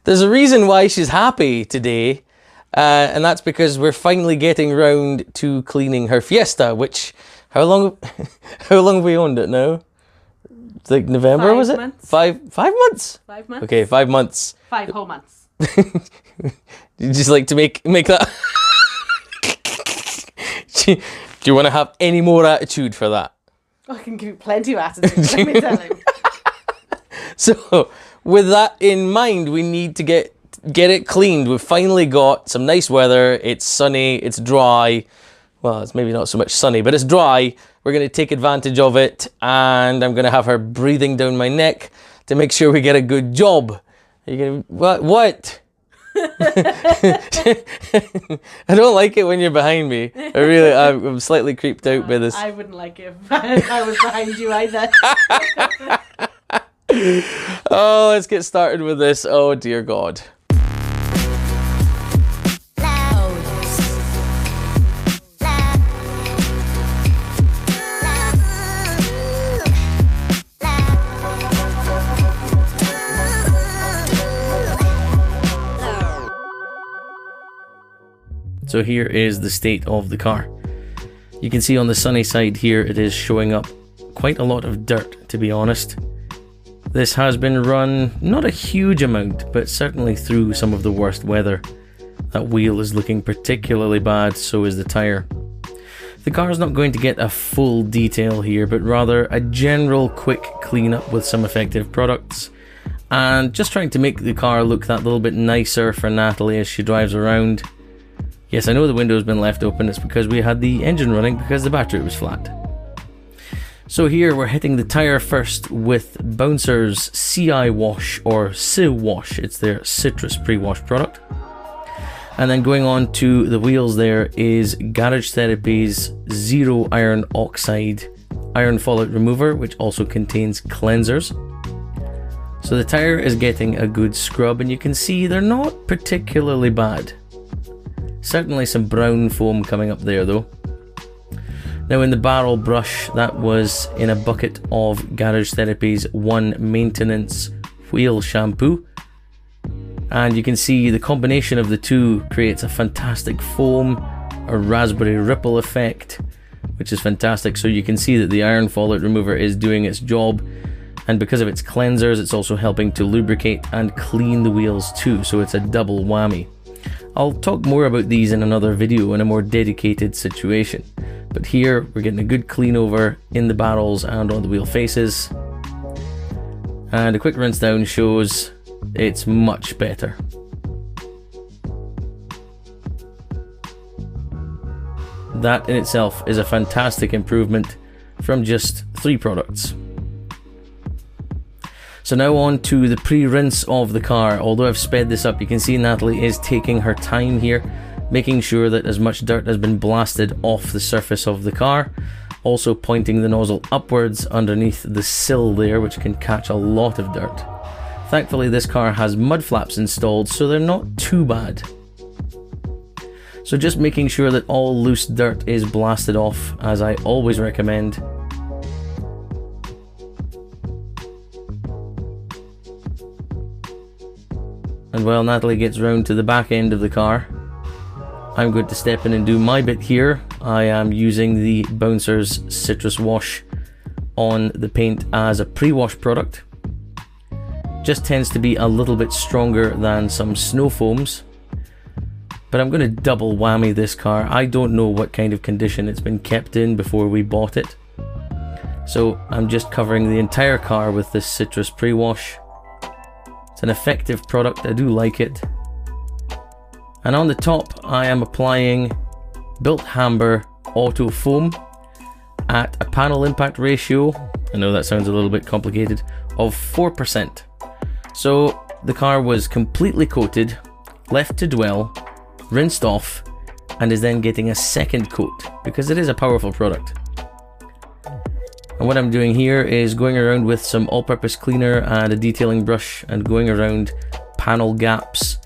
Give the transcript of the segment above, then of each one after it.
There's a reason why she's happy today, and that's because we're finally getting round to cleaning her Fiesta, which, how long have we owned it now? It's like November, was it? 5 months. 5 months? 5 months. Okay, 5 months. 5 whole months. You just like to make that... Do you want to have any more attitude for that? I can give you plenty of attitude, let me tell you. So, with that in mind, we need to get it cleaned. We've finally got some nice weather. It's sunny, it's dry. Well, it's maybe not so much sunny, but it's dry. We're going to take advantage of it, and I'm going to have her breathing down my neck to make sure we get a good job. Are you going to... What? I don't like it when you're behind me. I'm slightly creeped out by this. I wouldn't like it if I was behind you either. Oh, let's get started with this. Oh, dear God. So here is the state of the car. You can see on the sunny side here, it is showing up quite a lot of dirt, to be honest. This has been run, not a huge amount, but certainly through some of the worst weather. That wheel is looking particularly bad, so is the tyre. The car is not going to get a full detail here, but rather a general quick cleanup with some effective products. And just trying to make the car look that little bit nicer for Natalie as she drives around. Yes, I know the window's been left open. It's because we had the engine running because the battery was flat. So here we're hitting the tyre first with Bouncer's CI Wash or Civ Wash. It's their citrus pre-wash product. And then going on to the wheels there is Garage Therapy's Zero Iron Oxide Iron Fallout Remover, which also contains cleansers. So the tyre is getting a good scrub, and you can see they're not particularly bad. Certainly some brown foam coming up there though. Now in the barrel brush, that was in a bucket of Garage Therapy's One Maintenance Wheel Shampoo. And you can see the combination of the two creates a fantastic foam, a raspberry ripple effect, which is fantastic. So you can see that the iron fallout remover is doing its job. And because of its cleansers, it's also helping to lubricate and clean the wheels too. So it's a double whammy. I'll talk more about these in another video in a more dedicated situation. But here we're getting a good clean over in the barrels and on the wheel faces. And a quick rinse down shows it's much better. That in itself is a fantastic improvement from just 3 products. So now on to the pre-rinse of the car. Although I've sped this up, you can see Natalie is taking her time here, making sure that as much dirt has been blasted off the surface of the car. Also pointing the nozzle upwards underneath the sill there, which can catch a lot of dirt. Thankfully this car has mud flaps installed, so they're not too bad. So just making sure that all loose dirt is blasted off, as I always recommend. And while Natalie gets round to the back end of the car, I'm going to step in and do my bit here. I am using the Bouncer's Citrus Wash on the paint as a pre-wash product. Just tends to be a little bit stronger than some snow foams. But I'm going to double whammy this car. I don't know what kind of condition it's been kept in before we bought it. So I'm just covering the entire car with this citrus pre-wash. It's an effective product, I do like it. And on the top I am applying Built Hamber Auto Foam at a panel impact ratio, I know that sounds a little bit complicated, of 4%. So the car was completely coated, left to dwell, rinsed off, and is then getting a second coat because it is a powerful product. And what I'm doing here is going around with some all-purpose cleaner and a detailing brush and going around panel gaps,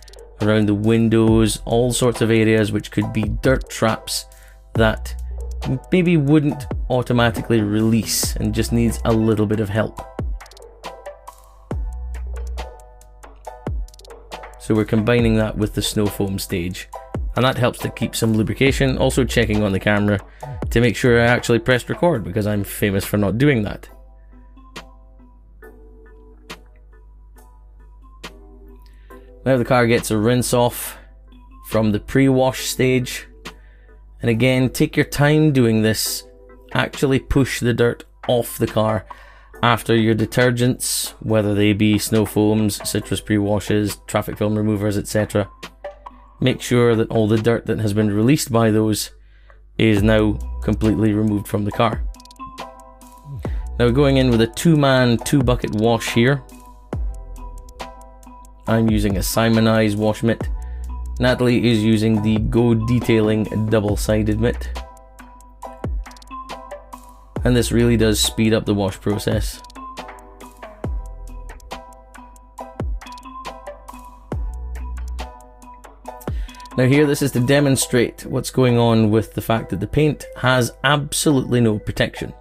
around the windows, all sorts of areas which could be dirt traps that maybe wouldn't automatically release and just needs a little bit of help. So we're combining that with the snow foam stage. And that helps to keep some lubrication. Also checking on the camera to make sure I actually pressed record, because I'm famous for not doing that. Now the car gets a rinse off from the pre-wash stage. And again, take your time doing this. Actually push the dirt off the car after your detergents, whether they be snow foams, citrus pre-washes, traffic film removers, etc. Make sure that all the dirt that has been released by those is now completely removed from the car. Now going in with a 2-man, 2-bucket wash here. I'm using a Simonized wash mitt. Natalie is using the Go Detailing double-sided mitt. And this really does speed up the wash process. Now here, this is to demonstrate what's going on with the fact that the paint has absolutely no protection.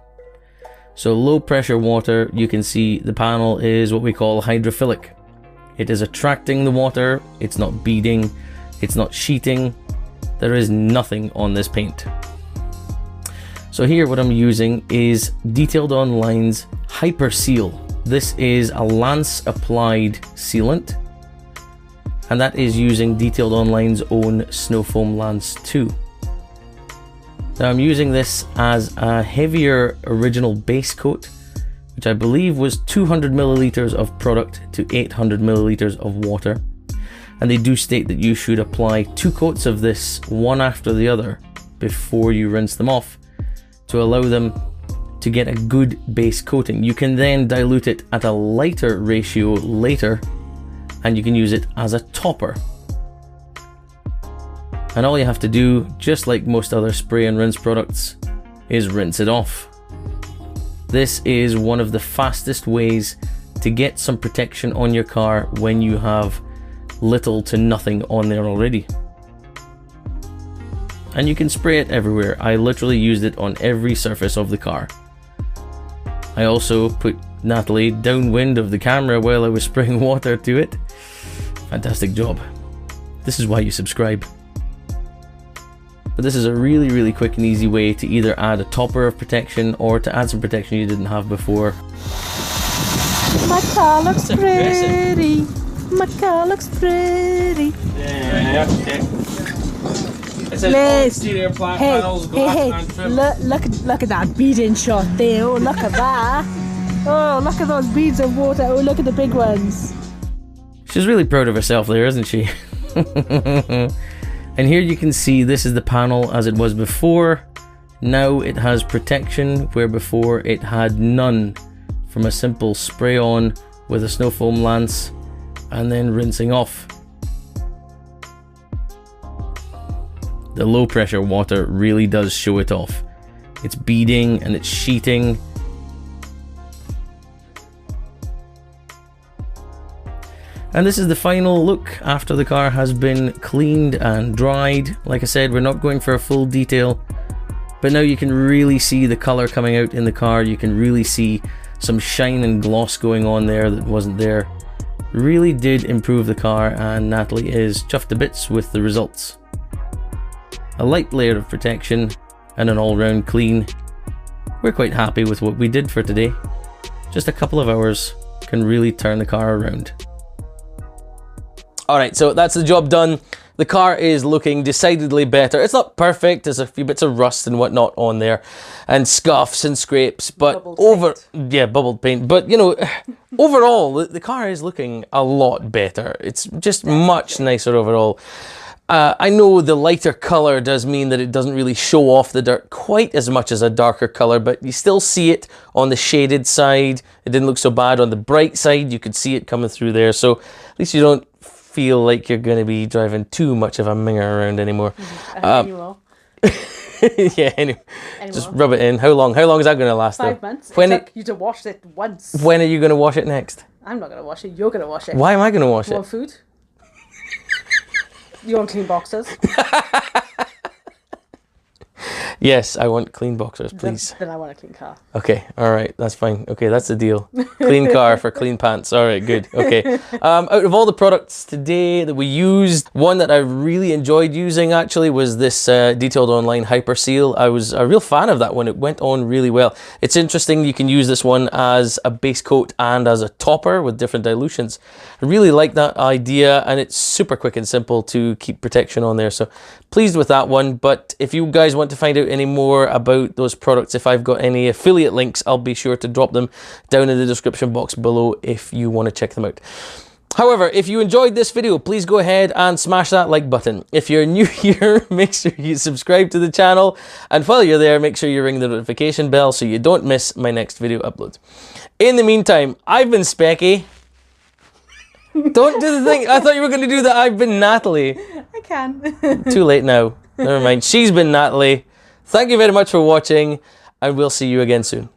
So low pressure water, you can see the panel is what we call hydrophilic. It is attracting the water, it's not beading, it's not sheeting, there is nothing on this paint. So here what I'm using is Detailed On Lines Hyper Seal. This is a lance applied sealant, and that is using Detailed On Line's own Snow Foam Lance 2. Now I'm using this as a heavier original base coat, which I believe was 200 milliliters of product to 800 milliliters of water. And they do state that you should apply 2 coats of this, one after the other, before you rinse them off, to allow them to get a good base coating. You can then dilute it at a lighter ratio later, and you can use it as a topper. And all you have to do, just like most other spray and rinse products, is rinse it off. This is one of the fastest ways to get some protection on your car when you have little to nothing on there already. And you can spray it everywhere. I literally used it on every surface of the car. I also put Natalie downwind of the camera while I was spraying water to it. Fantastic job. This is why you subscribe. But this is a really quick and easy way to either add a topper of protection or to add some protection you didn't have before. My car looks pretty. My car looks pretty. Yeah, okay. It says exterior panels, glass and trim. Look at that beading shot there. Oh, look at that. Oh, look at those beads of water. Oh, look at the big ones. She's really proud of herself there, isn't she? And here you can see this is the panel as it was before. Now it has protection where before it had none, from a simple spray on with a snow foam lance and then rinsing off. The low pressure water really does show it off. It's beading and it's sheeting. And this is the final look after the car has been cleaned and dried. Like I said, we're not going for a full detail, but now you can really see the color coming out in the car. You can really see some shine and gloss going on there that wasn't there. Really did improve the car, and Natalie is chuffed to bits with the results. A light layer of protection and an all-round clean. We're quite happy with what we did for today. Just a couple of hours can really turn the car around. Alright, so that's the job done. The car is looking decidedly better. It's not perfect, there's a few bits of rust and whatnot on there, and scuffs and scrapes, but bubbled paint. But you know, overall, the car is looking a lot better. It's just much nicer overall. I know the lighter color does mean that it doesn't really show off the dirt quite as much as a darker color, but you still see it on the shaded side. It didn't look so bad on the bright side. You could see it coming through there, so at least you don't feel like you're going to be driving too much of a minger around anymore. Anymore. Yeah, anyway. Just rub it in. How long is that going to last? 5 months. It took you to wash it once. When are you going to wash it next? I'm not going to wash it. You're going to wash it. Why am I going to wash You it? want food? You want clean boxes? Yes, I want clean boxers, please. Then I want a clean car. Okay, all right, that's fine. Okay, that's the deal. Clean car for clean pants. All right, good. Okay. Out of all the products today that we used, one that I really enjoyed using actually was this Detailed Online Hyper Seal. I was a real fan of that one. It went on really well. It's interesting, you can use this one as a base coat and as a topper with different dilutions. I really like that idea, and it's super quick and simple to keep protection on there. So pleased with that one. But if you guys want to find out any more about those products, if I've got any affiliate links, I'll be sure to drop them down in the description box below if you want to check them out. However, if you enjoyed this video, please go ahead and smash that like button. If you're new here, make sure you subscribe to the channel. And while you're there, make sure you ring the notification bell so you don't miss my next video upload. In the meantime, I've been Specky. Don't do the thing. I thought you were going to do that. I've been Natalie. I can. Too late now. Never mind. She's been Natalie. Thank you very much for watching, and we'll see you again soon.